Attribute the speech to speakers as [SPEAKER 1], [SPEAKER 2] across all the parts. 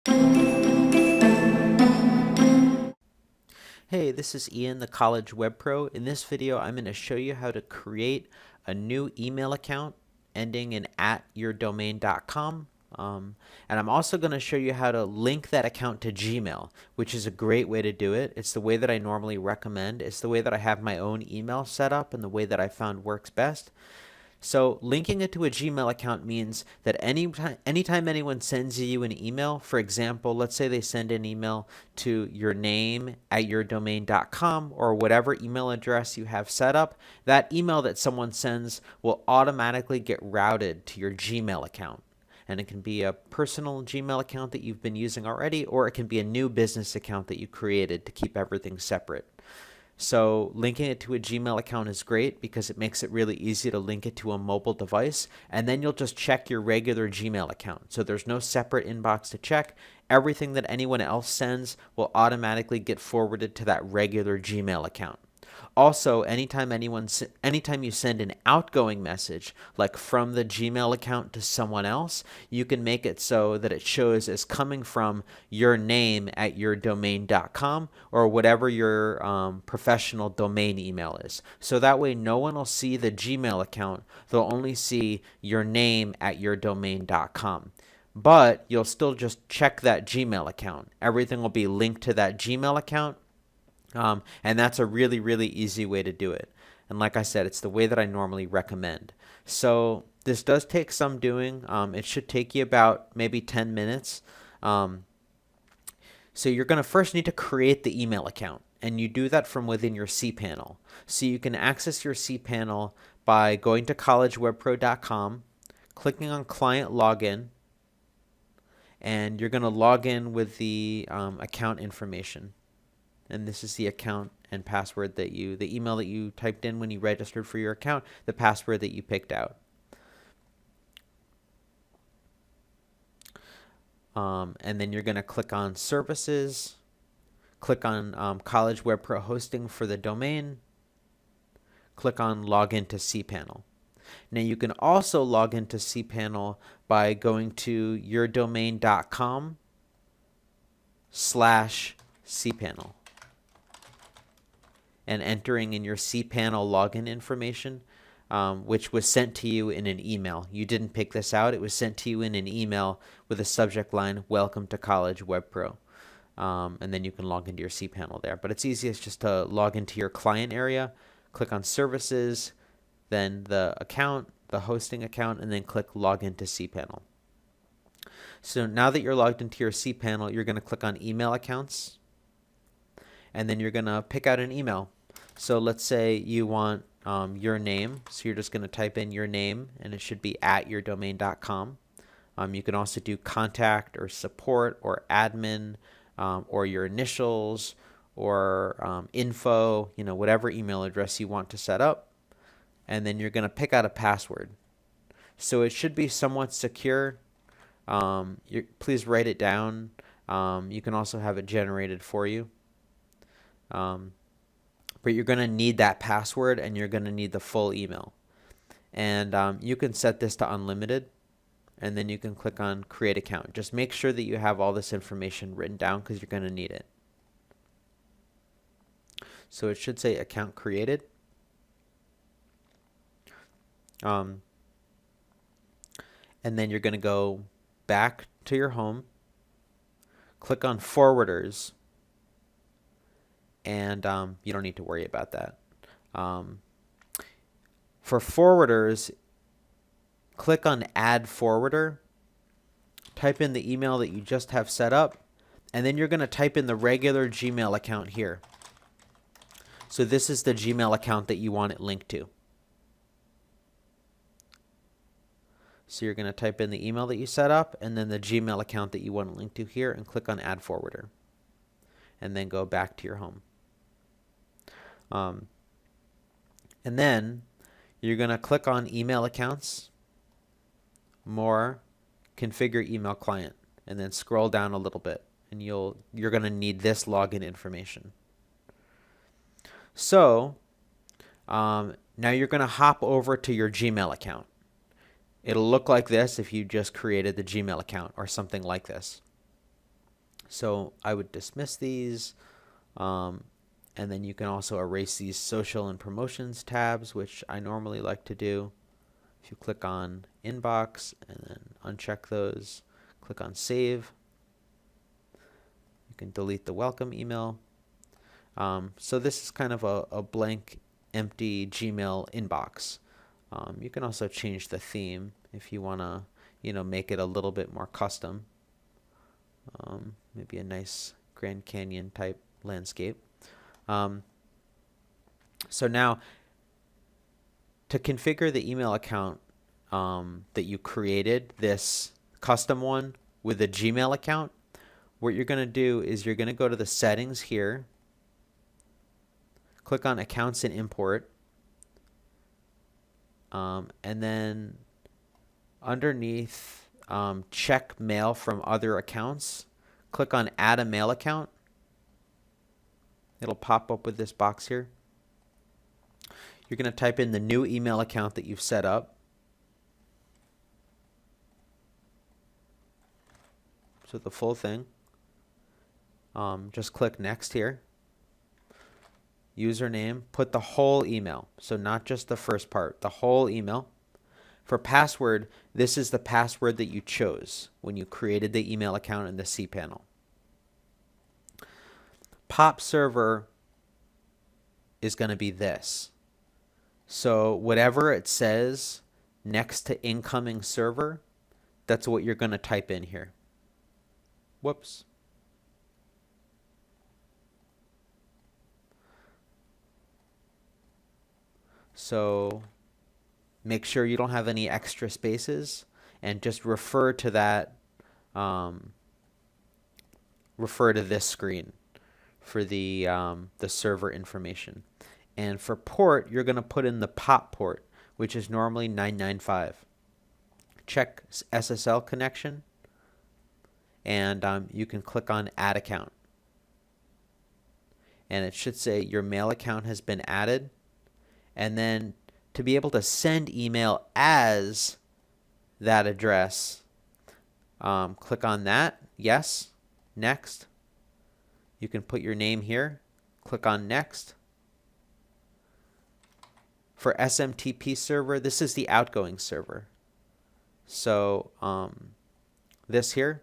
[SPEAKER 1] Hey, this is Ian, the College Web Pro. In this video, I'm going to show you how to create a new email account ending in @yourdomain.com. And I'm also going to show you how to link that account to Gmail, which is a great way to do it. It's the way that I normally recommend. It's the way that I have my own email set up and the way that I found works best. So linking it to a Gmail account means that anytime anyone sends you an email, for example, let's say they send an email to your name at yourdomain.com or whatever email address you have set up, that email that someone sends will automatically get routed to your Gmail account. And it can be a personal Gmail account that you've been using already, or it can be a new business account that you created to keep everything separate. So linking it to a Gmail account is great because it makes it really easy to link it to a mobile device, and then you'll just check your regular Gmail account. So there's no separate inbox to check. Everything that anyone else sends will automatically get forwarded to that regular Gmail account. Also, anytime you send an outgoing message, like from the Gmail account to someone else, you can make it so that it shows as coming from your name at yourdomain.com or whatever your professional domain email is. So that way no one will see the Gmail account, they'll only see your name at yourdomain.com. But you'll still just check that Gmail account. Everything will be linked to that Gmail account. And that's a really, really easy way to do it. And like I said, it's the way that I normally recommend. So this does take some doing. It should take you about maybe 10 minutes. So you're going to first need to create the email account. And you do that from within your cPanel. So you can access your cPanel by going to collegewebpro.com, clicking on Client Login, and you're going to log in with the account information. And this is the account and password the email that you typed in when you registered for your account, the password that you picked out. And then you're going to click on Services, click on College Web Pro Hosting for the domain, click on Login to cPanel. Now you can also log into cPanel by going to yourdomain.com/cPanel. And entering in your cPanel login information, which was sent to you in an email. You didn't pick this out. It was sent to you in an email with a subject line, Welcome to College Web Pro. And then you can log into your cPanel there. But it's easiest just to log into your client area, click on Services, then the account, the hosting account, and then click Login to cPanel. So now that you're logged into your cPanel, you're going to click on Email Accounts, and then you're going to pick out an email. So let's say you want your name. So you're just going to type in your name, and it should be at yourdomain.com. You can also do contact or support or admin or your initials or info, whatever email address you want to set up. And then you're going to pick out a password. So it should be somewhat secure. Please write it down. You can also have it generated for you. But you're going to need that password, and you're going to need the full email. And you can set this to unlimited, and then you can click on Create Account. Just make sure that you have all this information written down because you're going to need it. So it should say Account Created. And then you're going to go back to your home, click on Forwarders, and you don't need to worry about that. For forwarders, click on Add Forwarder, type in the email that you just have set up, and then you're going to type in the regular Gmail account here. So this is the Gmail account that you want it linked to. So you're going to type in the email that you set up and then the Gmail account that you want to link to here and click on Add Forwarder. And then go back to your home. And then you're going to click on Email Accounts, More, Configure Email Client, and then scroll down a little bit. And you're going to need this login information. So now you're going to hop over to your Gmail account. It'll look like this if you just created the Gmail account or something like this. So I would dismiss these. And then you can also erase these social and promotions tabs, which I normally like to do. If you click on inbox and then uncheck those, click on save. You can delete the welcome email. So this is kind of a blank, empty Gmail inbox. You can also change the theme if you want to, make it a little bit more custom. Maybe a nice Grand Canyon type landscape. So now, to configure the email account that you created, this custom one with a Gmail account, what you're going to do is you're going to go to the settings here, click on accounts and import, and then underneath check mail from other accounts, click on add a mail account. It'll pop up with this box here. You're going to type in the new email account that you've set up. So the full thing. Just click next here. Username, put the whole email. So not just the first part, the whole email. For password, this is the password that you chose when you created the email account in the cPanel. Pop server is going to be this. So whatever it says next to incoming server, that's what you're going to type in here. Whoops. So make sure you don't have any extra spaces and just refer to that, refer to this screen for the server information. And for port, you're going to put in the POP port, which is normally 995. Check SSL connection, and you can click on add account. And it should say your mail account has been added. And then to be able to send email as that address, click on that. Yes. Next. You can put your name here. Click on next. For SMTP server, this is the outgoing server. So this here,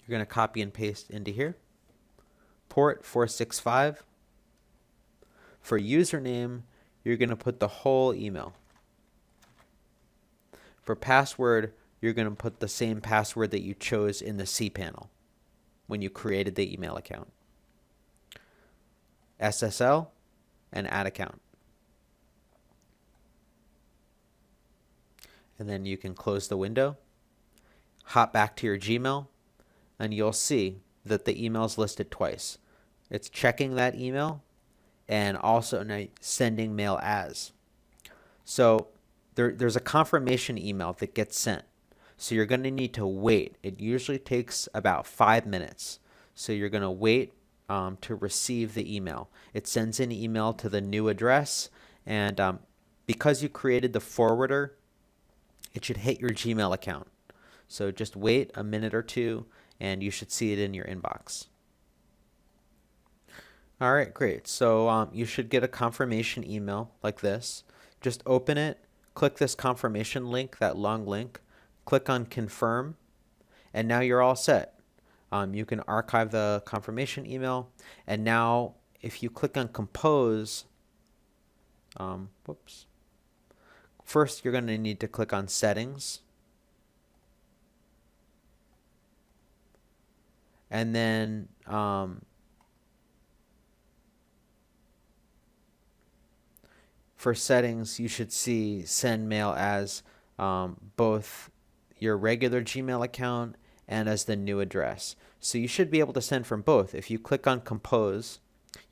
[SPEAKER 1] you're going to copy and paste into here. Port 465. For username, you're going to put the whole email. For password, you're going to put the same password that you chose in the cPanel when you created the email account. SSL and add account. And then you can close the window, hop back to your Gmail, and you'll see that the email is listed twice. It's checking that email and also sending mail as. So there's a confirmation email that gets sent. So you're going to need to wait. It usually takes about 5 minutes. So you're going to wait to receive the email. It sends an email to the new address, and because you created the forwarder, it should hit your Gmail account. So just wait a minute or two, and you should see it in your inbox. All right, great. So you should get a confirmation email like this. Just open it, click this confirmation link, that long link, click on confirm, and now you're all set. You can archive the confirmation email, and now if you click on compose, first you're going to need to click on settings, and then for settings, you should see send mail as both your regular Gmail account and as the new address. So you should be able to send from both. If you click on compose,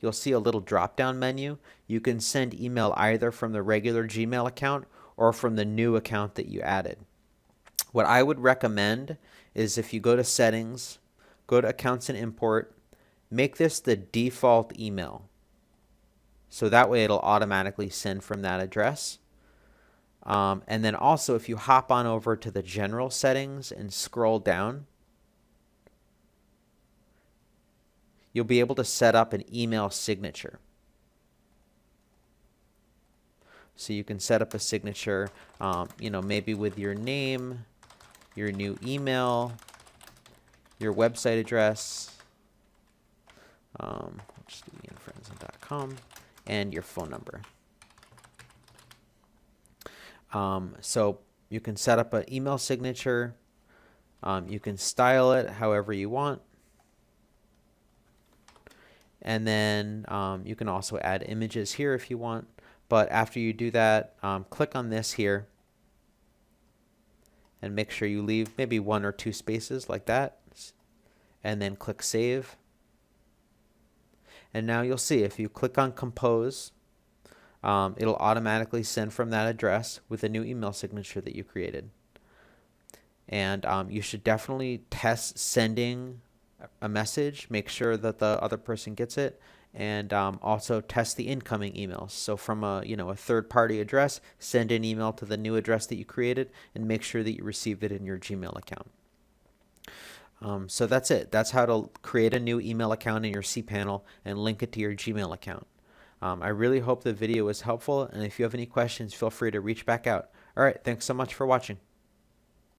[SPEAKER 1] you'll see a little drop-down menu. You can send email either from the regular Gmail account or from the new account that you added. What I would recommend is if you go to settings, go to accounts and import, make this the default email. So that way it'll automatically send from that address. And then also if you hop on over to the general settings and scroll down, you'll be able to set up an email signature. So you can set up a signature, maybe with your name, your new email, your website address, just ianfranzen.com, and your phone number. So you can set up an email signature. You can style it however you want. And then you can also add images here if you want. But after you do that, click on this here and make sure you leave maybe 1 or 2 spaces like that. And then click Save. And now you'll see if you click on Compose, it'll automatically send from that address with a new email signature that you created. And you should definitely test sending a message, make sure that the other person gets it, and also test the incoming emails. So from a third-party address, send an email to the new address that you created and make sure that you received it in your Gmail account. So that's it. That's how to create a new email account in your cPanel and link it to your Gmail account. I really hope the video was helpful, and if you have any questions, feel free to reach back out. All right, thanks so much for watching.